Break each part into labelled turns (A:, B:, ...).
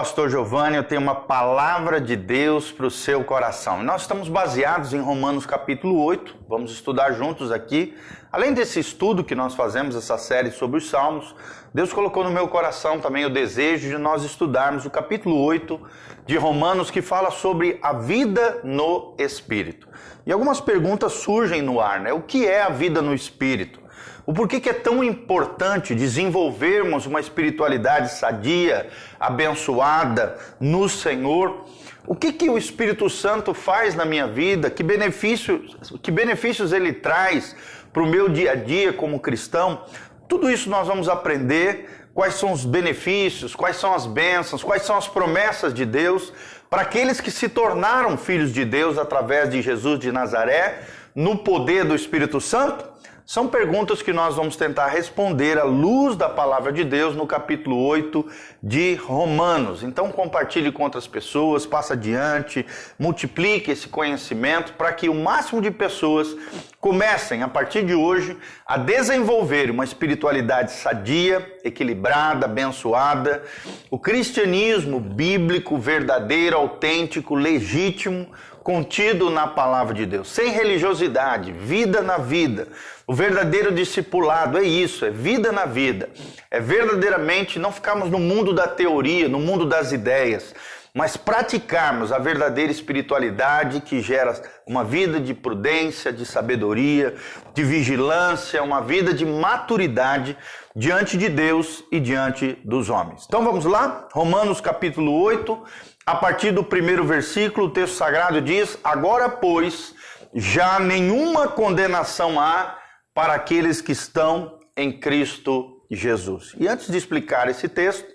A: Pastor Giovanni, eu tenho uma palavra de Deus para o seu coração. Nós estamos baseados em Romanos capítulo 8, vamos estudar juntos aqui. Além desse estudo que nós fazemos, essa série sobre os Salmos, Deus colocou no meu coração também o desejo de nós estudarmos o capítulo 8 de Romanos, que fala sobre a vida no Espírito. E algumas perguntas surgem no ar, né? O que é a vida no Espírito? O porquê que é tão importante desenvolvermos uma espiritualidade sadia, abençoada no Senhor? O que o Espírito Santo faz na minha vida? Que benefícios ele traz para o meu dia a dia como cristão? Tudo isso nós vamos aprender. Quais são os benefícios, quais são as bênçãos, quais são as promessas de Deus para aqueles que se tornaram filhos de Deus através de Jesus de Nazaré, no poder do Espírito Santo? São perguntas que nós vamos tentar responder à luz da palavra de Deus no capítulo 8 de Romanos. Então compartilhe com outras pessoas, passe adiante, multiplique esse conhecimento para que o máximo de pessoas comecem, a partir de hoje, a desenvolver uma espiritualidade sadia, equilibrada, abençoada, o cristianismo bíblico, verdadeiro, autêntico, legítimo, contido na palavra de Deus, sem religiosidade, vida na vida. O verdadeiro discipulado é isso, é vida na vida. É verdadeiramente não ficarmos no mundo da teoria, no mundo das ideias, mas praticarmos a verdadeira espiritualidade que gera uma vida de prudência, de sabedoria, de vigilância, uma vida de maturidade diante de Deus e diante dos homens. Então vamos lá, Romanos capítulo 8, a partir do primeiro versículo, o texto sagrado diz: agora, pois, já nenhuma condenação há para aqueles que estão em Cristo Jesus. E antes de explicar esse texto,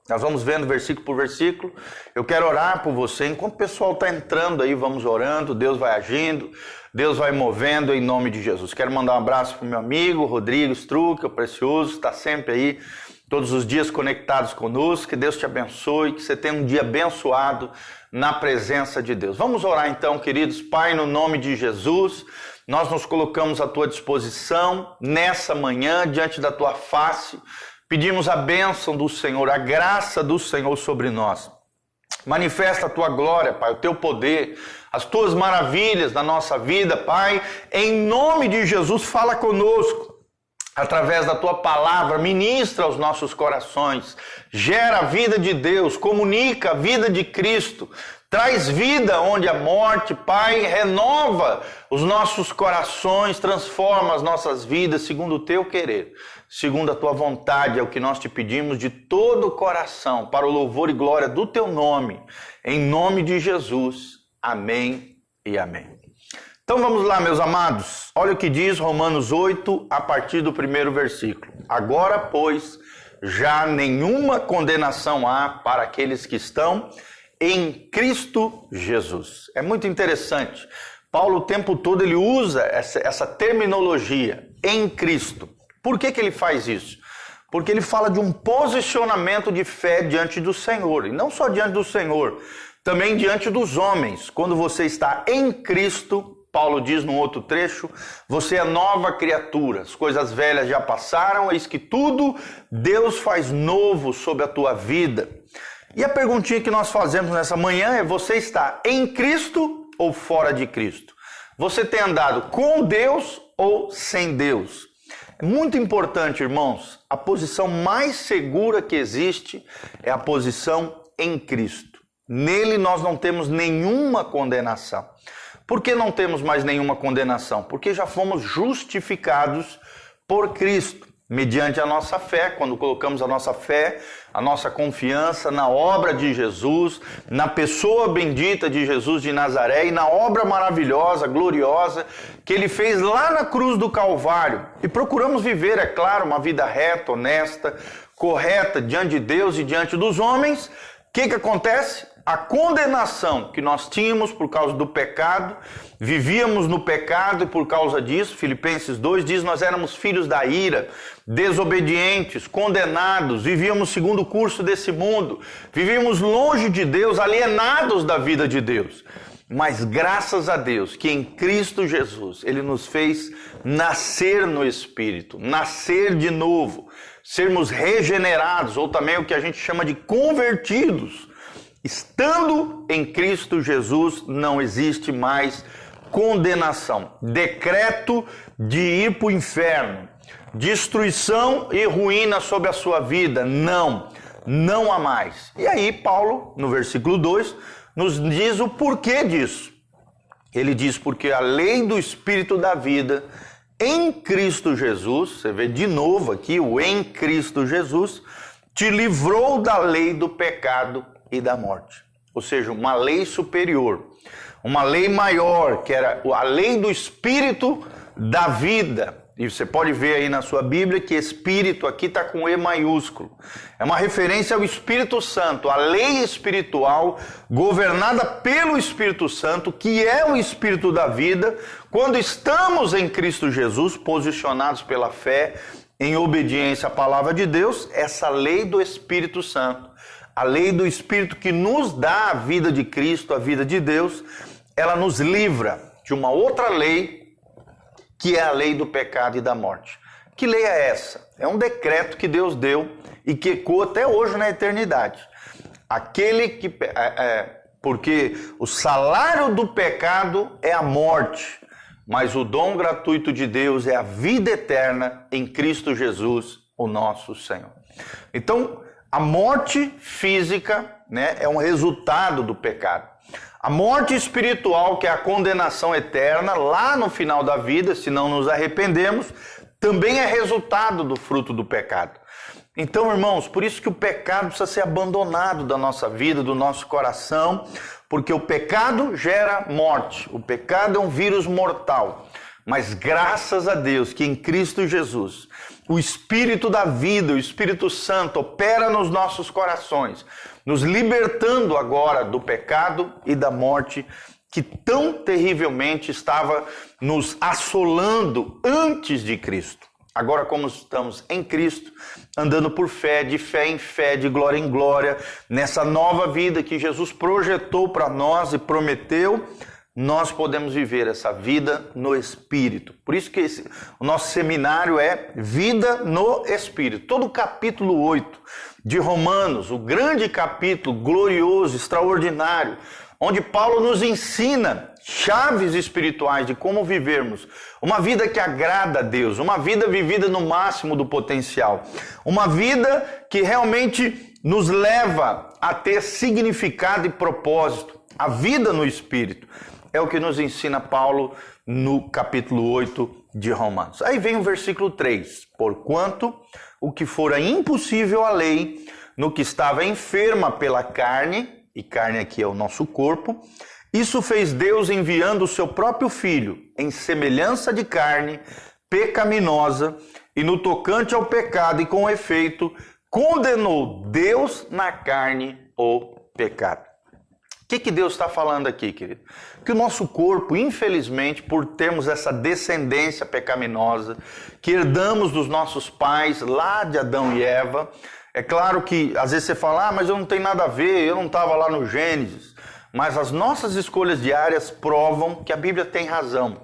A: nós vamos vendo versículo por versículo. Eu quero orar por você. Enquanto o pessoal está entrando aí, vamos orando, Deus vai agindo, Deus vai movendo em nome de Jesus. Quero mandar um abraço para o meu amigo Rodrigo Struck, o precioso, está sempre aí, todos os dias conectados conosco. Que Deus te abençoe, que você tenha um dia abençoado na presença de Deus. Vamos orar então, queridos. Pai, no nome de Jesus, nós nos colocamos à tua disposição nessa manhã, diante da tua face. Pedimos a bênção do Senhor, a graça do Senhor sobre nós. Manifesta a tua glória, Pai, o teu poder, as tuas maravilhas na nossa vida, Pai. Em nome de Jesus, fala conosco. Através da tua palavra, ministra aos nossos corações, gera a vida de Deus, comunica a vida de Cristo, traz vida onde há morte, Pai, renova os nossos corações, transforma as nossas vidas segundo o teu querer, segundo a tua vontade, é o que nós te pedimos de todo o coração, para o louvor e glória do teu nome, em nome de Jesus, amém e amém. Então vamos lá, meus amados, olha o que diz Romanos 8, a partir do primeiro versículo. Agora, pois, já nenhuma condenação há para aqueles que estão em Cristo Jesus. É muito interessante. Paulo o tempo todo ele usa essa terminologia, em Cristo. Por que ele faz isso? Porque ele fala de um posicionamento de fé diante do Senhor. E não só diante do Senhor, também diante dos homens. Quando você está em Cristo, Paulo diz num outro trecho, você é nova criatura, as coisas velhas já passaram, eis que tudo Deus faz novo sobre a tua vida. E a perguntinha que nós fazemos nessa manhã é: você está em Cristo ou fora de Cristo? Você tem andado com Deus ou sem Deus? É muito importante, irmãos, a posição mais segura que existe é a posição em Cristo. Nele nós não temos nenhuma condenação. Por que não temos mais nenhuma condenação? Porque já fomos justificados por Cristo, mediante a nossa fé, quando colocamos a nossa fé, a nossa confiança na obra de Jesus, na pessoa bendita de Jesus de Nazaré e na obra maravilhosa, gloriosa, que ele fez lá na cruz do Calvário. E procuramos viver, é claro, uma vida reta, honesta, correta diante de Deus e diante dos homens. O que acontece? A condenação que nós tínhamos por causa do pecado, vivíamos no pecado e por causa disso, Filipenses 2 diz, nós éramos filhos da ira, desobedientes, condenados, vivíamos segundo o curso desse mundo, vivíamos longe de Deus, alienados da vida de Deus. Mas graças a Deus que em Cristo Jesus Ele nos fez nascer no Espírito, nascer de novo, sermos regenerados, ou também o que a gente chama de convertidos. Estando em Cristo Jesus, não existe mais condenação. Decreto de ir para o inferno, destruição e ruína sobre a sua vida. Não há mais. E aí Paulo, no versículo 2, nos diz o porquê disso. Ele diz, porque a lei do Espírito da vida em Cristo Jesus, você vê de novo aqui o em Cristo Jesus, te livrou da lei do pecado e da morte. Ou seja, uma lei superior, uma lei maior, que era a lei do Espírito da vida. E você pode ver aí na sua Bíblia que Espírito aqui está com E maiúsculo. É uma referência ao Espírito Santo, a lei espiritual governada pelo Espírito Santo, que é o Espírito da vida, quando estamos em Cristo Jesus, posicionados pela fé, em obediência à palavra de Deus, essa lei do Espírito Santo, a lei do Espírito que nos dá a vida de Cristo, a vida de Deus, ela nos livra de uma outra lei, que é a lei do pecado e da morte. Que lei é essa? É um decreto que Deus deu e que ecoa até hoje na eternidade. Aquele que... porque o salário do pecado é a morte, mas o dom gratuito de Deus é a vida eterna em Cristo Jesus, o nosso Senhor. Então, a morte física, né, é um resultado do pecado. A morte espiritual, que é a condenação eterna, lá no final da vida, se não nos arrependemos, também é resultado do fruto do pecado. Então, irmãos, por isso que o pecado precisa ser abandonado da nossa vida, do nosso coração, porque o pecado gera morte. O pecado é um vírus mortal. Mas graças a Deus que em Cristo Jesus, o Espírito da vida, o Espírito Santo opera nos nossos corações, nos libertando agora do pecado e da morte que tão terrivelmente estava nos assolando antes de Cristo. Agora, como estamos em Cristo, andando por fé, de fé em fé, de glória em glória, nessa nova vida que Jesus projetou para nós e prometeu, nós podemos viver essa vida no Espírito. Por isso que o nosso seminário é Vida no Espírito. Todo o capítulo 8 de Romanos, o grande capítulo glorioso, extraordinário, onde Paulo nos ensina chaves espirituais de como vivermos uma vida que agrada a Deus, uma vida vivida no máximo do potencial, uma vida que realmente nos leva a ter significado e propósito. A vida no Espírito é o que nos ensina Paulo no capítulo 8 de Romanos. Aí vem o versículo 3. Porquanto o que fora impossível à lei, no que estava enferma pela carne, e carne aqui é o nosso corpo, isso fez Deus enviando o seu próprio Filho, em semelhança de carne, pecaminosa, e no tocante ao pecado e com efeito, condenou Deus na carne o pecado. O que Deus está falando aqui, querido? Que o nosso corpo, infelizmente, por termos essa descendência pecaminosa, que herdamos dos nossos pais lá de Adão e Eva, é claro que às vezes você fala, mas eu não tenho nada a ver, eu não estava lá no Gênesis. Mas as nossas escolhas diárias provam que a Bíblia tem razão,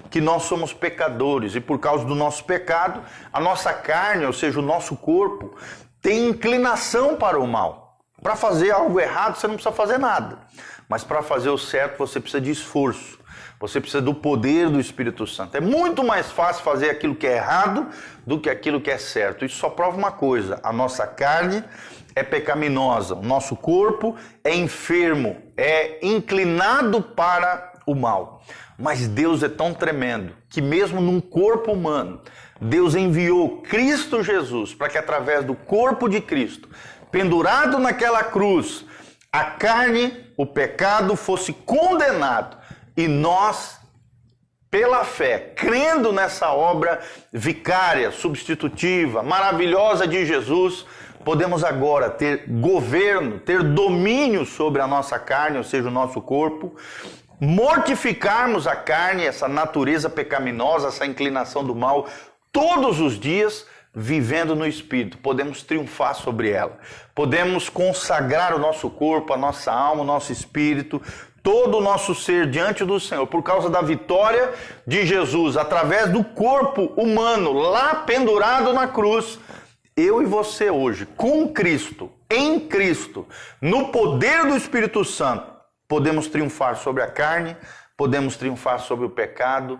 A: que nós somos pecadores e por causa do nosso pecado, a nossa carne, ou seja, o nosso corpo, tem inclinação para o mal. Para fazer algo errado, você não precisa fazer nada. Mas para fazer o certo, você precisa de esforço. Você precisa do poder do Espírito Santo. É muito mais fácil fazer aquilo que é errado do que aquilo que é certo. Isso só prova uma coisa. A nossa carne é pecaminosa. O nosso corpo é enfermo. É inclinado para o mal. Mas Deus é tão tremendo que mesmo num corpo humano, Deus enviou Cristo Jesus para que através do corpo de Cristo, pendurado naquela cruz, a carne, o pecado fosse condenado e nós, pela fé, crendo nessa obra vicária, substitutiva, maravilhosa de Jesus, podemos agora ter governo, ter domínio sobre a nossa carne, ou seja, o nosso corpo, mortificarmos a carne, essa natureza pecaminosa, essa inclinação do mal, todos os dias, vivendo no Espírito, podemos triunfar sobre ela. Podemos consagrar o nosso corpo, a nossa alma, o nosso espírito, todo o nosso ser diante do Senhor, por causa da vitória de Jesus, através do corpo humano, lá pendurado na cruz. eu e você hoje, com Cristo, em Cristo, no poder do Espírito Santo, podemos triunfar sobre a carne, podemos triunfar sobre o pecado,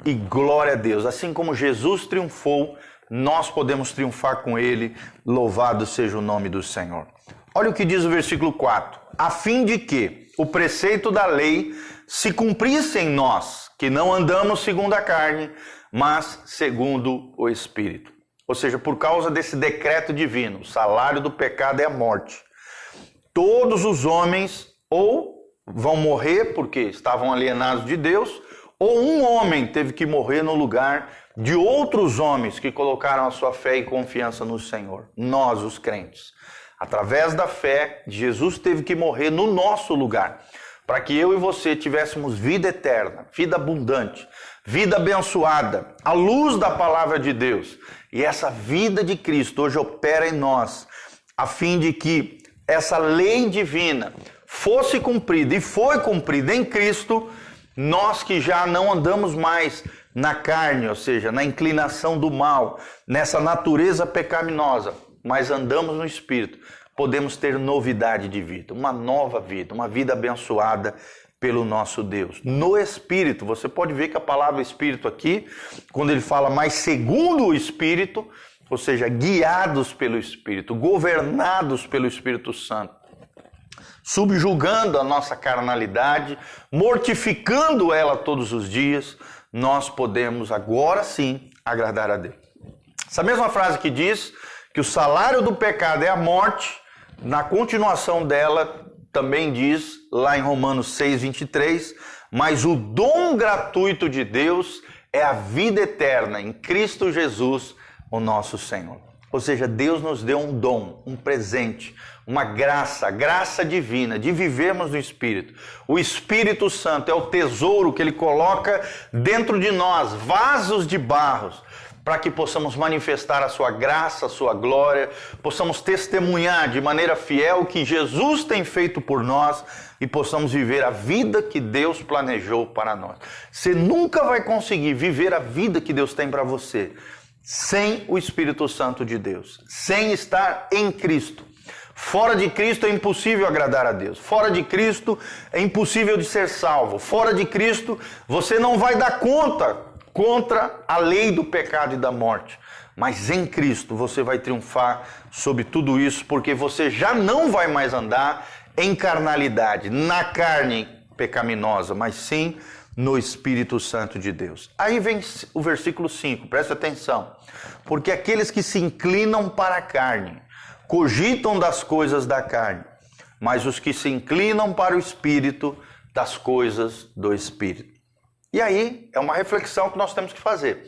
A: e glória a Deus. Assim como Jesus triunfou, nós podemos triunfar com Ele, louvado seja o nome do Senhor. Olha o que diz o versículo 4. A fim de que o preceito da lei se cumprisse em nós, que não andamos segundo a carne, mas segundo o Espírito. Ou seja, por causa desse decreto divino, o salário do pecado é a morte. Todos os homens ou vão morrer porque estavam alienados de Deus, ou um homem teve que morrer no lugar de outros homens que colocaram a sua fé e confiança no Senhor. Nós, os crentes. Através da fé, Jesus teve que morrer no nosso lugar, para que eu e você tivéssemos vida eterna, vida abundante, vida abençoada, à luz da palavra de Deus. E essa vida de Cristo hoje opera em nós, a fim de que essa lei divina fosse cumprida e foi cumprida em Cristo, nós que já não andamos mais na carne, ou seja, na inclinação do mal, nessa natureza pecaminosa, mas andamos no Espírito, podemos ter novidade de vida, uma nova vida, uma vida abençoada pelo nosso Deus. No Espírito, você pode ver que a palavra Espírito aqui, quando ele fala mais segundo o Espírito, ou seja, guiados pelo Espírito, governados pelo Espírito Santo, subjugando a nossa carnalidade, mortificando ela todos os dias, nós podemos agora sim agradar a Deus. Essa mesma frase que diz que o salário do pecado é a morte, na continuação dela também diz, lá em Romanos 6:23, mas o dom gratuito de Deus é a vida eterna em Cristo Jesus, o nosso Senhor. Ou seja, Deus nos deu um dom, um presente, uma graça divina de vivermos no Espírito. O Espírito Santo é o tesouro que Ele coloca dentro de nós, vasos de barros, para que possamos manifestar a sua graça, a sua glória, possamos testemunhar de maneira fiel o que Jesus tem feito por nós e possamos viver a vida que Deus planejou para nós. Você nunca vai conseguir viver a vida que Deus tem para você sem o Espírito Santo de Deus, sem estar em Cristo. Fora de Cristo é impossível agradar a Deus. Fora de Cristo é impossível de ser salvo. Fora de Cristo você não vai dar conta contra a lei do pecado e da morte. Mas em Cristo você vai triunfar sobre tudo isso, porque você já não vai mais andar em carnalidade, na carne pecaminosa, mas sim no Espírito Santo de Deus. Aí vem o versículo 5, presta atenção. Porque aqueles que se inclinam para a carne, cogitam das coisas da carne, mas os que se inclinam para o Espírito, das coisas do Espírito. E aí, é uma reflexão que nós temos que fazer.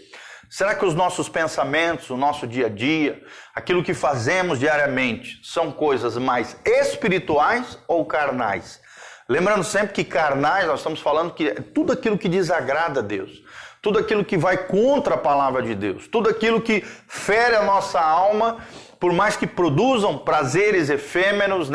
A: Será que os nossos pensamentos, o nosso dia a dia, aquilo que fazemos diariamente, são coisas mais espirituais ou carnais? Lembrando sempre que carnais, nós estamos falando que é tudo aquilo que desagrada a Deus, tudo aquilo que vai contra a palavra de Deus, tudo aquilo que fere a nossa alma, por mais que produzam prazeres efêmeros,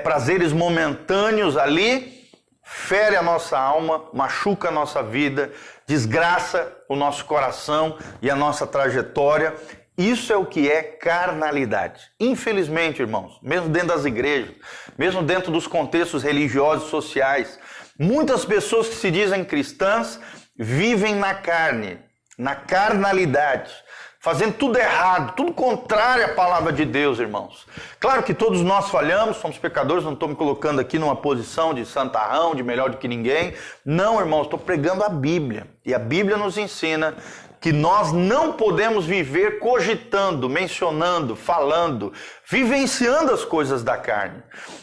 A: prazeres momentâneos ali, fere a nossa alma, machuca a nossa vida, desgraça o nosso coração e a nossa trajetória. Isso é o que é carnalidade. Infelizmente, irmãos, mesmo dentro das igrejas, mesmo dentro dos contextos religiosos e sociais, muitas pessoas que se dizem cristãs vivem na carne, na carnalidade, fazendo tudo errado, tudo contrário à palavra de Deus, irmãos. Claro que todos nós falhamos, somos pecadores, não estou me colocando aqui numa posição de santarrão, de melhor do que ninguém. Não, irmãos, estou pregando a Bíblia. E a Bíblia nos ensina que nós não podemos viver cogitando, mencionando, falando, vivenciando as coisas da carne,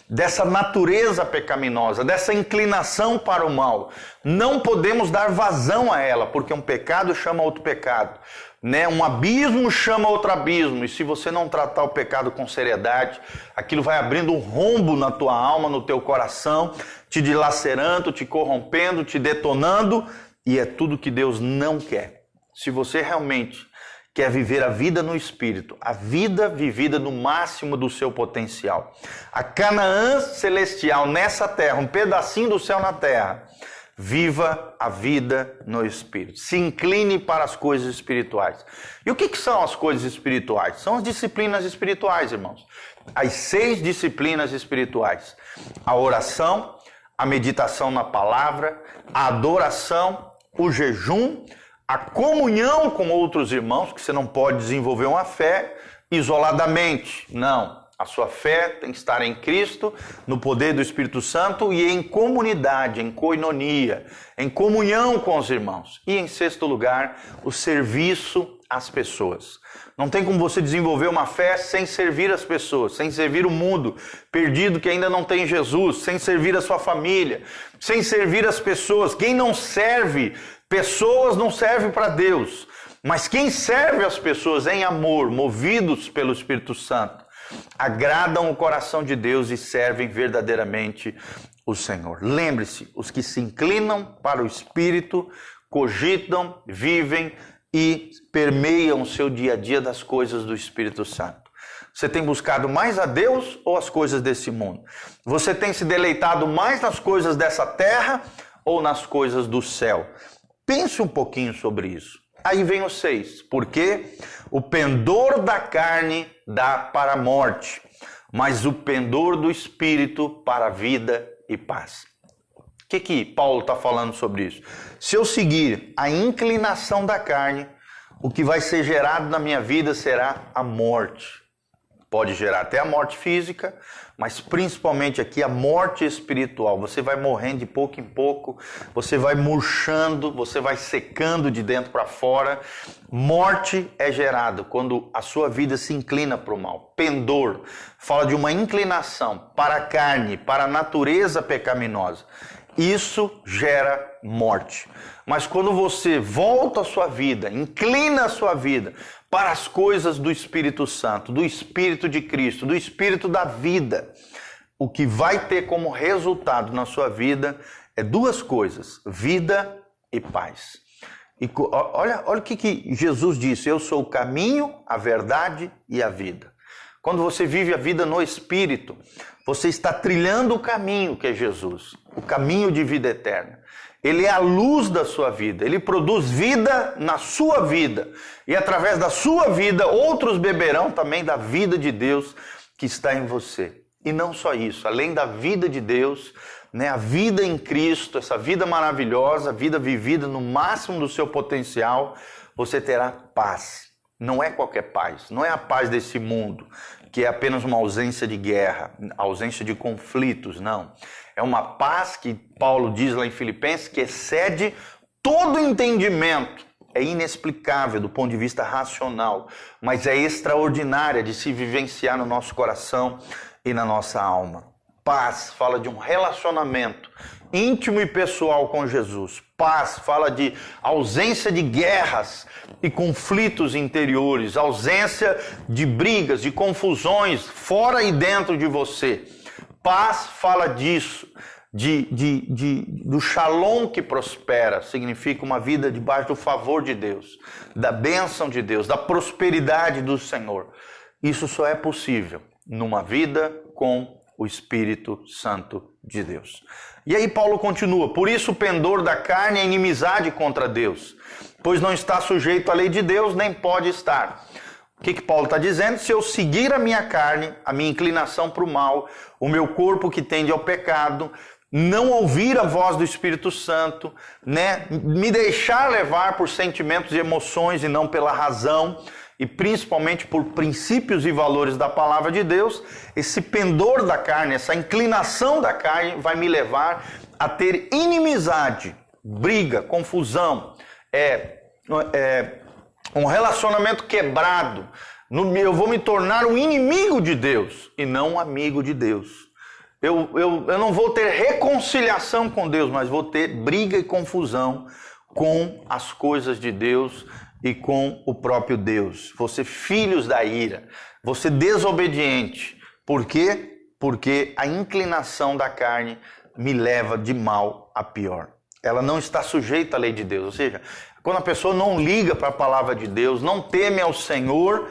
A: dessa natureza pecaminosa, dessa inclinação para o mal. Não podemos dar vazão a ela, porque um pecado chama outro pecado. Um abismo chama outro abismo, e se você não tratar o pecado com seriedade, aquilo vai abrindo um rombo na tua alma, no teu coração, te dilacerando, te corrompendo, te detonando, e é tudo que Deus não quer. Se você realmente quer viver a vida no Espírito, a vida vivida no máximo do seu potencial, a Canaã celestial nessa terra, um pedacinho do céu na terra, Viva a vida no Espírito. Se incline para as coisas espirituais. E o que são as coisas espirituais? São as disciplinas espirituais, irmãos. As 6 disciplinas espirituais. A oração, a meditação na palavra, a adoração, o jejum, a comunhão com outros irmãos, que você não pode desenvolver uma fé isoladamente. Não. A sua fé tem que estar em Cristo, no poder do Espírito Santo e em comunidade, em koinonia, em comunhão com os irmãos. E em 6º lugar, o serviço às pessoas. Não tem como você desenvolver uma fé sem servir as pessoas, sem servir o mundo perdido que ainda não tem Jesus, sem servir a sua família, sem servir as pessoas. Quem não serve pessoas não serve para Deus, mas quem serve as pessoas em amor, movidos pelo Espírito Santo, agradam o coração de Deus e servem verdadeiramente o Senhor. Lembre-se, os que se inclinam para o Espírito, cogitam, vivem e permeiam o seu dia a dia das coisas do Espírito Santo. Você tem buscado mais a Deus ou as coisas desse mundo? Você tem se deleitado mais nas coisas dessa terra ou nas coisas do céu? Pense um pouquinho sobre isso. Aí vem o 6, porque o pendor da carne dá para a morte, mas o pendor do Espírito para a vida e paz. O que Paulo está falando sobre isso? Se eu seguir a inclinação da carne, o que vai ser gerado na minha vida será a morte. Pode gerar até a morte física, mas principalmente aqui a morte espiritual. Você vai morrendo de pouco em pouco, você vai murchando, você vai secando de dentro para fora. Morte é gerado quando a sua vida se inclina para o mal. Pendor fala de uma inclinação para a carne, para a natureza pecaminosa. Isso gera morte. Mas quando você volta a sua vida, inclina a sua vida para as coisas do Espírito Santo, do Espírito de Cristo, do Espírito da vida, o que vai ter como resultado na sua vida é 2 coisas: vida e paz. E olha o que Jesus disse: eu sou o caminho, a verdade e a vida. Quando você vive a vida no Espírito, você está trilhando o caminho que é Jesus, o caminho de vida eterna. Ele é a luz da sua vida, ele produz vida na sua vida. E através da sua vida, outros beberão também da vida de Deus que está em você. E não só isso, além da vida de Deus, a vida em Cristo, essa vida maravilhosa, a vida vivida no máximo do seu potencial, você terá paz. Não é qualquer paz, não é a paz desse mundo, que é apenas uma ausência de guerra, ausência de conflitos, não. É uma paz que Paulo diz lá em Filipenses que excede todo entendimento. É inexplicável do ponto de vista racional, mas é extraordinária de se vivenciar no nosso coração e na nossa alma. Paz fala de um relacionamento íntimo e pessoal com Jesus. Paz fala de ausência de guerras e conflitos interiores, ausência de brigas, de confusões fora e dentro de você. Paz fala disso, do shalom que prospera, significa uma vida debaixo do favor de Deus, da bênção de Deus, da prosperidade do Senhor. Isso só é possível numa vida com o Espírito Santo de Deus. E aí Paulo continua: por isso o pendor da carne é inimizade contra Deus, pois não está sujeito à lei de Deus, nem pode estar. O que Paulo está dizendo? Se eu seguir a minha carne, a minha inclinação para o mal, o meu corpo que tende ao pecado, não ouvir a voz do Espírito Santo, me deixar levar por sentimentos e emoções e não pela razão, e principalmente por princípios e valores da palavra de Deus, esse pendor da carne, essa inclinação da carne vai me levar a ter inimizade, briga, confusão, um relacionamento quebrado. Eu vou me tornar um inimigo de Deus e não um amigo de Deus. Eu não vou ter reconciliação com Deus, mas vou ter briga e confusão com as coisas de Deus e com o próprio Deus. Vou ser filhos da ira, vou ser desobediente. Por quê? Porque a inclinação da carne me leva de mal a pior. Ela não está sujeita à lei de Deus. Ou seja, quando a pessoa não liga para a palavra de Deus, não teme ao Senhor,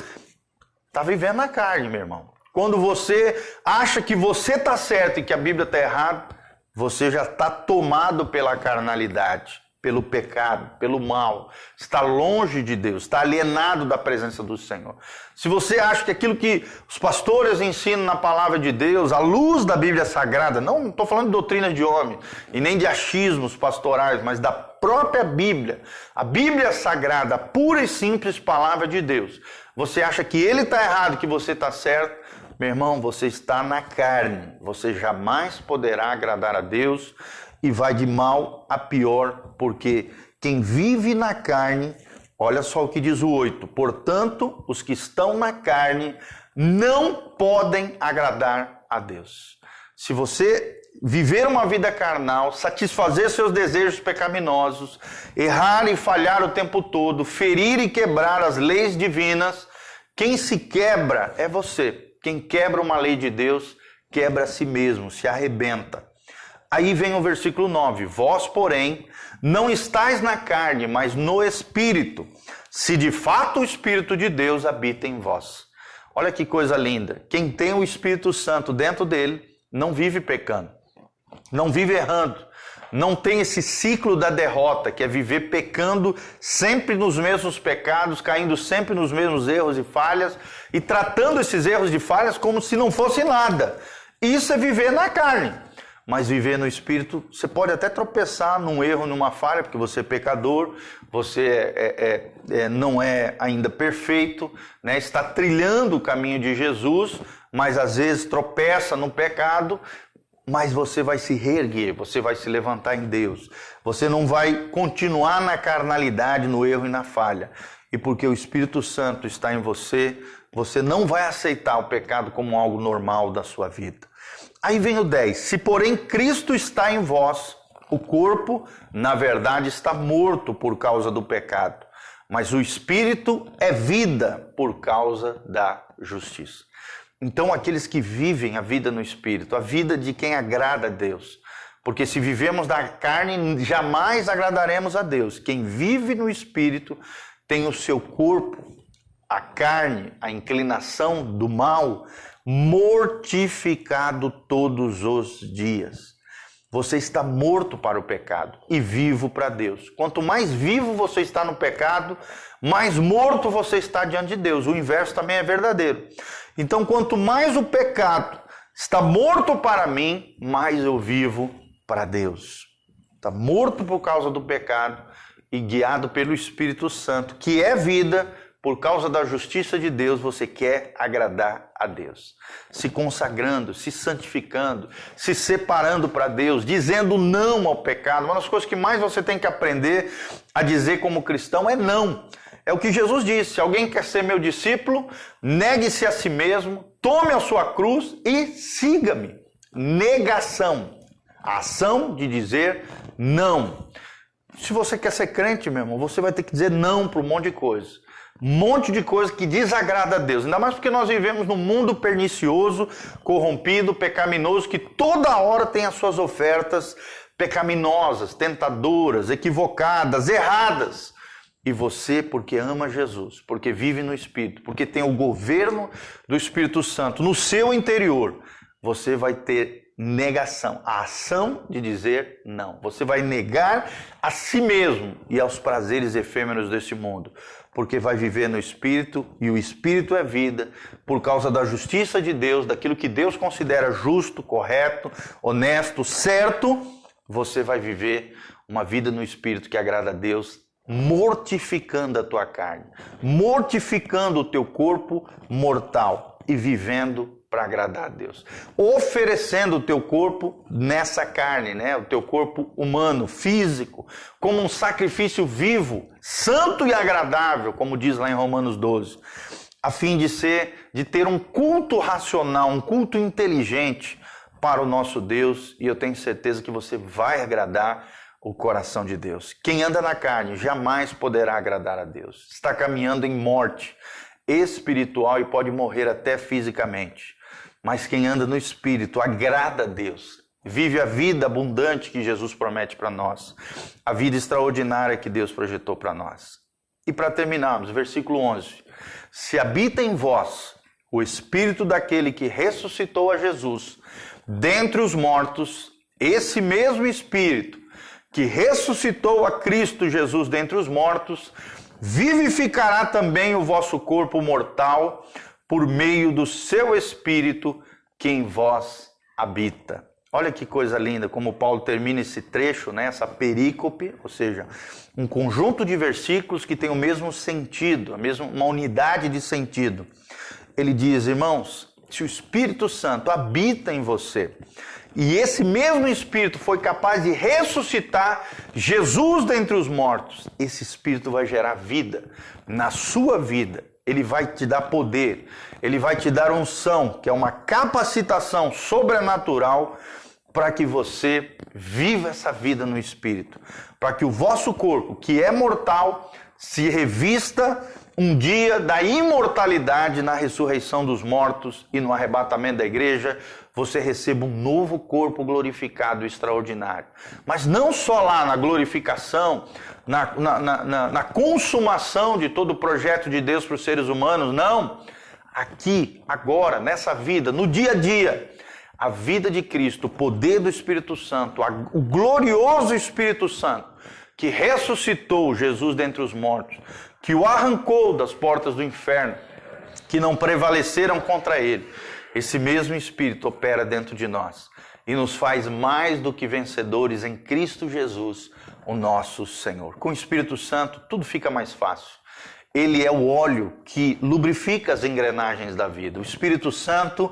A: está vivendo na carne, meu irmão. Quando você acha que você está certo e que a Bíblia está errada, você já está tomado pela carnalidade, pelo pecado, pelo mal, está longe de Deus, está alienado da presença do Senhor. Se você acha que aquilo que os pastores ensinam na palavra de Deus, à luz da Bíblia Sagrada, não estou falando de doutrinas de homem e nem de achismos pastorais, mas da própria Bíblia, a Bíblia Sagrada, a pura e simples palavra de Deus, você acha que ele está errado, que você está certo, meu irmão, você está na carne, você jamais poderá agradar a Deus e vai de mal a pior, porque quem vive na carne, olha só o que diz o 8, portanto, os que estão na carne não podem agradar a Deus. Se você viver uma vida carnal, satisfazer seus desejos pecaminosos, errar e falhar o tempo todo, ferir e quebrar as leis divinas, quem se quebra é você. Quem quebra uma lei de Deus, quebra a si mesmo, se arrebenta. Aí vem o versículo 9. Vós, porém, não estáis na carne, mas no Espírito, se de fato o Espírito de Deus habita em vós. Olha que coisa linda. Quem tem o Espírito Santo dentro dele, não vive pecando, não vive errando, não tem esse ciclo da derrota, que é viver pecando sempre nos mesmos pecados, caindo sempre nos mesmos erros e falhas, e tratando esses erros e falhas como se não fosse nada. Isso é viver na carne. Mas viver no Espírito, você pode até tropeçar num erro, numa falha, porque você é pecador, você não é ainda perfeito, né? Está trilhando o caminho de Jesus, mas às vezes tropeça no pecado, mas você vai se reerguer, você vai se levantar em Deus. Você não vai continuar na carnalidade, no erro e na falha. E porque o Espírito Santo está em você, você não vai aceitar o pecado como algo normal da sua vida. Aí vem o 10. Se porém Cristo está em vós, o corpo, na verdade, está morto por causa do pecado, mas o Espírito é vida por causa da justiça. Então, aqueles que vivem a vida no Espírito, a vida de quem agrada a Deus, porque se vivemos na carne, jamais agradaremos a Deus. Quem vive no Espírito tem o seu corpo, a carne, a inclinação do mal, mortificado todos os dias. Você está morto para o pecado e vivo para Deus. Quanto mais vivo você está no pecado, mais morto você está diante de Deus. O inverso também é verdadeiro. Então, quanto mais o pecado está morto para mim, mais eu vivo para Deus. Está morto por causa do pecado e guiado pelo Espírito Santo, que é vida. Por causa da justiça de Deus, você quer agradar a Deus. Se consagrando, se santificando, se separando para Deus, dizendo não ao pecado. Uma das coisas que mais você tem que aprender a dizer como cristão é não. É o que Jesus disse: se alguém quer ser meu discípulo, negue-se a si mesmo, tome a sua cruz e siga-me. Negação. A ação de dizer não. Se você quer ser crente, meu irmão, você vai ter que dizer não para um monte de coisa. Um monte de coisa que desagrada a Deus. Ainda mais porque nós vivemos num mundo pernicioso, corrompido, pecaminoso, que toda hora tem as suas ofertas pecaminosas, tentadoras, equivocadas, erradas. E você, porque ama Jesus, porque vive no Espírito, porque tem o governo do Espírito Santo no seu interior, você vai ter negação, a ação de dizer não. Você vai negar a si mesmo e aos prazeres efêmeros desse mundo, porque vai viver no Espírito, e o Espírito é vida, por causa da justiça de Deus, daquilo que Deus considera justo, correto, honesto, certo. Você vai viver uma vida no Espírito que agrada a Deus, mortificando a tua carne, mortificando o teu corpo mortal e vivendo para agradar a Deus, oferecendo o teu corpo nessa carne, né? O teu corpo humano, físico, como um sacrifício vivo, santo e agradável, como diz lá em Romanos 12, a fim de ter um culto racional, um culto inteligente para o nosso Deus, e eu tenho certeza que você vai agradar o coração de Deus. Quem anda na carne jamais poderá agradar a Deus. Está caminhando em morte espiritual e pode morrer até fisicamente. Mas quem anda no Espírito agrada a Deus, vive a vida abundante que Jesus promete para nós, a vida extraordinária que Deus projetou para nós. E para terminarmos, versículo 11. Se habita em vós o Espírito daquele que ressuscitou a Jesus dentre os mortos, Esse mesmo Espírito que ressuscitou a Cristo Jesus dentre os mortos, vivificará também o vosso corpo mortal por meio do seu Espírito que em vós habita. Olha que coisa linda como Paulo termina esse trecho, né? Essa perícope, ou seja, um conjunto de versículos que tem o mesmo sentido, uma unidade de sentido. Ele diz, irmãos, se o Espírito Santo habita em você, e esse mesmo Espírito foi capaz de ressuscitar Jesus dentre os mortos, esse Espírito vai gerar vida na sua vida. Ele vai te dar poder, ele vai te dar unção, que é uma capacitação sobrenatural para que você viva essa vida no Espírito. Para que o vosso corpo, que é mortal, se revista um dia da imortalidade na ressurreição dos mortos e no arrebatamento da igreja, você receba um novo corpo glorificado extraordinário. Mas não só lá na glorificação, na consumação de todo o projeto de Deus para os seres humanos, não. Aqui, agora, nessa vida, no dia a dia, a vida de Cristo, o poder do Espírito Santo, o glorioso Espírito Santo, que ressuscitou Jesus dentre os mortos, que o arrancou das portas do inferno, que não prevaleceram contra ele. Esse mesmo Espírito opera dentro de nós e nos faz mais do que vencedores em Cristo Jesus, o nosso Senhor. Com o Espírito Santo, tudo fica mais fácil. Ele é o óleo que lubrifica as engrenagens da vida. O Espírito Santo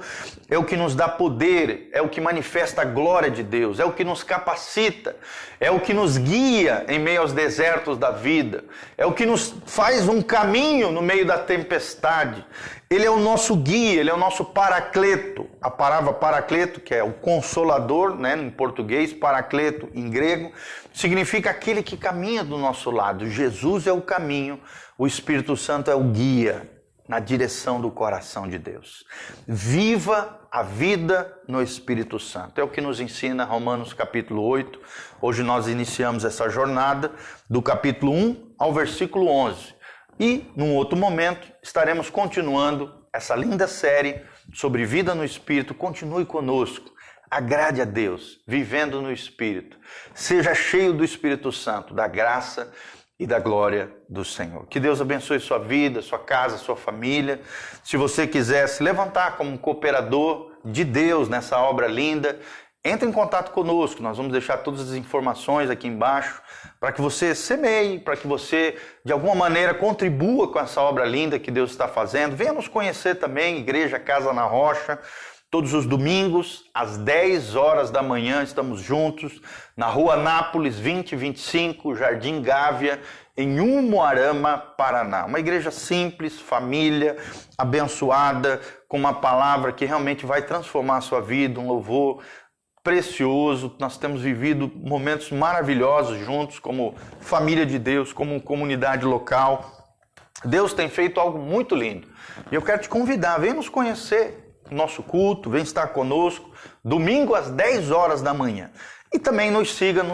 A: é o que nos dá poder, é o que manifesta a glória de Deus, é o que nos capacita, é o que nos guia em meio aos desertos da vida, é o que nos faz um caminho no meio da tempestade. Ele é o nosso guia, ele é o nosso paracleto. A palavra paracleto, que é o consolador, né, em português, paracleto em grego, significa aquele que caminha do nosso lado. Jesus é o caminho, o Espírito Santo é o guia na direção do coração de Deus. Viva a vida no Espírito Santo. É o que nos ensina Romanos capítulo 8. Hoje nós iniciamos essa jornada do capítulo 1 ao versículo 11. E, num outro momento, estaremos continuando essa linda série sobre vida no Espírito. Continue conosco. Agrade a Deus, vivendo no Espírito. Seja cheio do Espírito Santo, da graça e da glória do Senhor. Que Deus abençoe sua vida, sua casa, sua família. Se você quiser se levantar como um cooperador de Deus nessa obra linda, entre em contato conosco. Nós vamos deixar todas as informações aqui embaixo para que você semeie, para que você de alguma maneira contribua com essa obra linda que Deus está fazendo. Venha nos conhecer também, Igreja Casa na Rocha. Todos os domingos, às 10 horas da manhã, estamos juntos na Rua Nápoles 2025, Jardim Gávea, em Umuarama, Paraná. Uma igreja simples, família, abençoada, com uma palavra que realmente vai transformar a sua vida, um louvor precioso. Nós temos vivido momentos maravilhosos juntos, como família de Deus, como comunidade local. Deus tem feito algo muito lindo. E eu quero te convidar, venha nos conhecer. Nosso culto, vem estar conosco, domingo às 10 horas da manhã. E também nos siga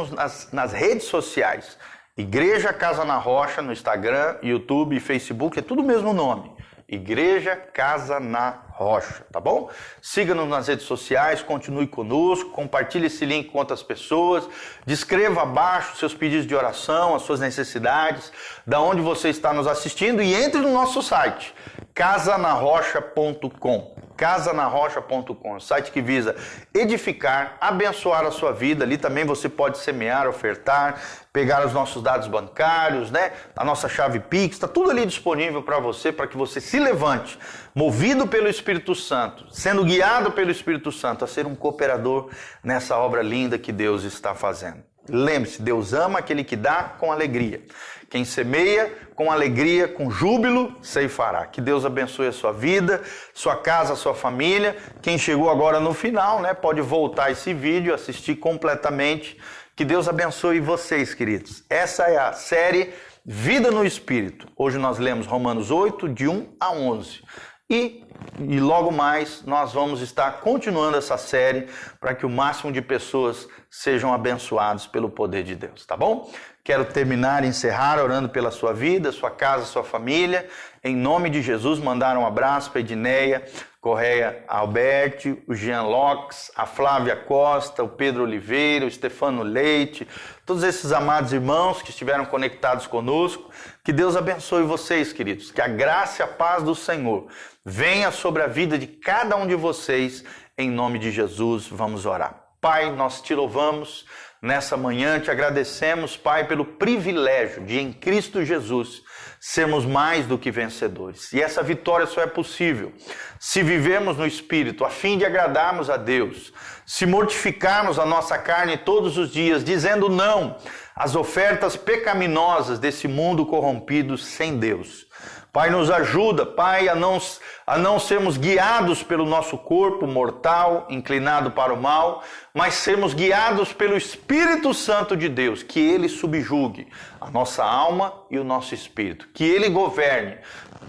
A: nas redes sociais. Igreja Casa na Rocha, no Instagram, YouTube e Facebook, é tudo o mesmo nome. Igreja Casa na Rocha, tá bom? Siga-nos nas redes sociais, continue conosco, compartilhe esse link com outras pessoas, descreva abaixo seus pedidos de oração, as suas necessidades, da onde você está nos assistindo e entre no nosso site, casanarrocha.com. casanarrocha.com, site que visa edificar, abençoar a sua vida. Ali também você pode semear, ofertar, pegar os nossos dados bancários, né? A nossa chave Pix, está tudo ali disponível para você, para que você se levante, movido pelo Espírito Santo, sendo guiado pelo Espírito Santo, a ser um cooperador nessa obra linda que Deus está fazendo. Lembre-se, Deus ama aquele que dá com alegria. Quem semeia com alegria, com júbilo, ceifará. Que Deus abençoe a sua vida, sua casa, sua família. Quem chegou agora no final, né, pode voltar esse vídeo, assistir completamente. Que Deus abençoe vocês, queridos. Essa é a série Vida no Espírito. Hoje nós lemos Romanos 8, de 1 a 11. E e logo mais nós vamos estar continuando essa série para que o máximo de pessoas sejam abençoados pelo poder de Deus, tá bom? Quero terminar e encerrar orando pela sua vida, sua casa, sua família. Em nome de Jesus, mandar um abraço para a Edneia Correia Alberti, o Jean Locks, a Flávia Costa, o Pedro Oliveira, o Stefano Leite, todos esses amados irmãos que estiveram conectados conosco. Que Deus abençoe vocês, queridos. Que a graça e a paz do Senhor venha sobre a vida de cada um de vocês. Em nome de Jesus, vamos orar. Pai, nós te louvamos nessa manhã, te agradecemos, Pai, pelo privilégio de, em Cristo Jesus, sermos mais do que vencedores. E essa vitória só é possível se vivermos no Espírito, a fim de agradarmos a Deus, se mortificarmos a nossa carne todos os dias, dizendo não às ofertas pecaminosas desse mundo corrompido sem Deus. Pai, nos ajuda, Pai, a não sermos guiados pelo nosso corpo mortal, inclinado para o mal, mas sermos guiados pelo Espírito Santo de Deus, que Ele subjugue a nossa alma e o nosso espírito, que Ele governe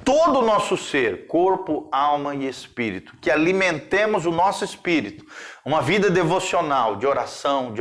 A: todo o nosso ser, corpo, alma e espírito, que alimentemos o nosso espírito, uma vida devocional, de oração,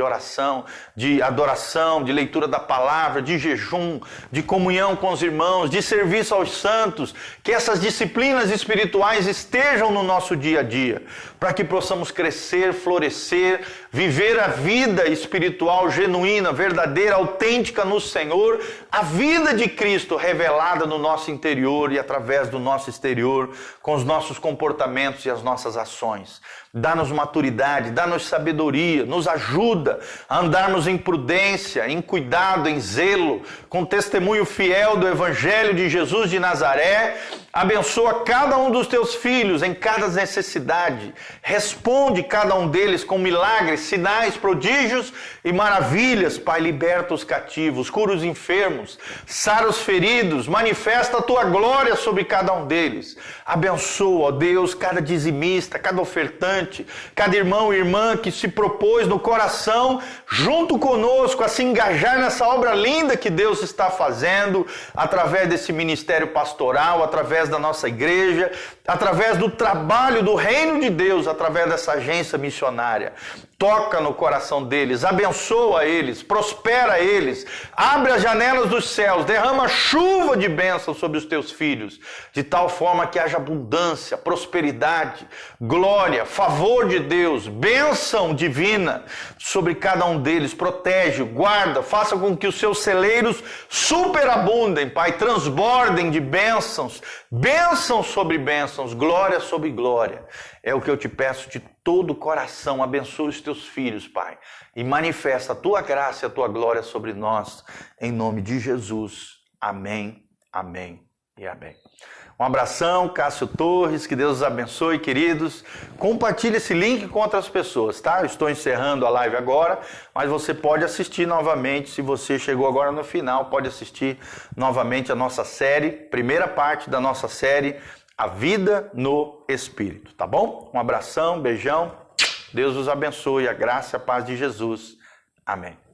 A: de adoração, de leitura da palavra, de jejum, de comunhão com os irmãos, de serviço aos santos, que essas disciplinas espirituais estejam no nosso dia a dia, para que possamos crescer, florescer, viver a vida espiritual genuína, verdadeira, autêntica no Senhor, a vida de Cristo revelada no nosso interior e através do nosso exterior, com os nossos comportamentos e as nossas ações. Dá-nos maturidade, dá-nos sabedoria, nos ajuda a andarmos em prudência, em cuidado, em zelo, com testemunho fiel do Evangelho de Jesus de Nazaré. Abençoa cada um dos teus filhos em cada necessidade. Responde cada um deles com milagres, sinais, prodígios e maravilhas. Pai, liberta os cativos, cura os enfermos, sara os feridos, manifesta a tua glória sobre cada um deles. Abençoa, ó Deus, cada dizimista, cada ofertante, cada irmão e irmã que se propôs no coração, junto conosco, a se engajar nessa obra linda que Deus está fazendo, através desse ministério pastoral, através da nossa igreja, através do trabalho do reino de Deus, através dessa agência missionária. Toca no coração deles, abençoa eles, prospera eles, abre as janelas dos céus, derrama chuva de bênção sobre os teus filhos, de tal forma que haja abundância, prosperidade, glória, favor de Deus, bênção divina sobre cada um deles. Protege, guarda, faça com que os seus celeiros superabundem, Pai, transbordem de bênçãos, bênçãos sobre bênçãos, glória sobre glória. É o que eu te peço de todo o coração. Abençoa os teus filhos, Pai, e manifesta a tua graça e a tua glória sobre nós, em nome de Jesus. Amém, amém e amém. Um abração, Cássio Torres, que Deus os abençoe, queridos. Compartilhe esse link com outras pessoas, tá? Eu estou encerrando a live agora, mas você pode assistir novamente, se você chegou agora no final, pode assistir novamente a nossa série, primeira parte da nossa série, A Vida no Espírito, tá bom? Um abração, beijão, Deus os abençoe, a graça e a paz de Jesus. Amém.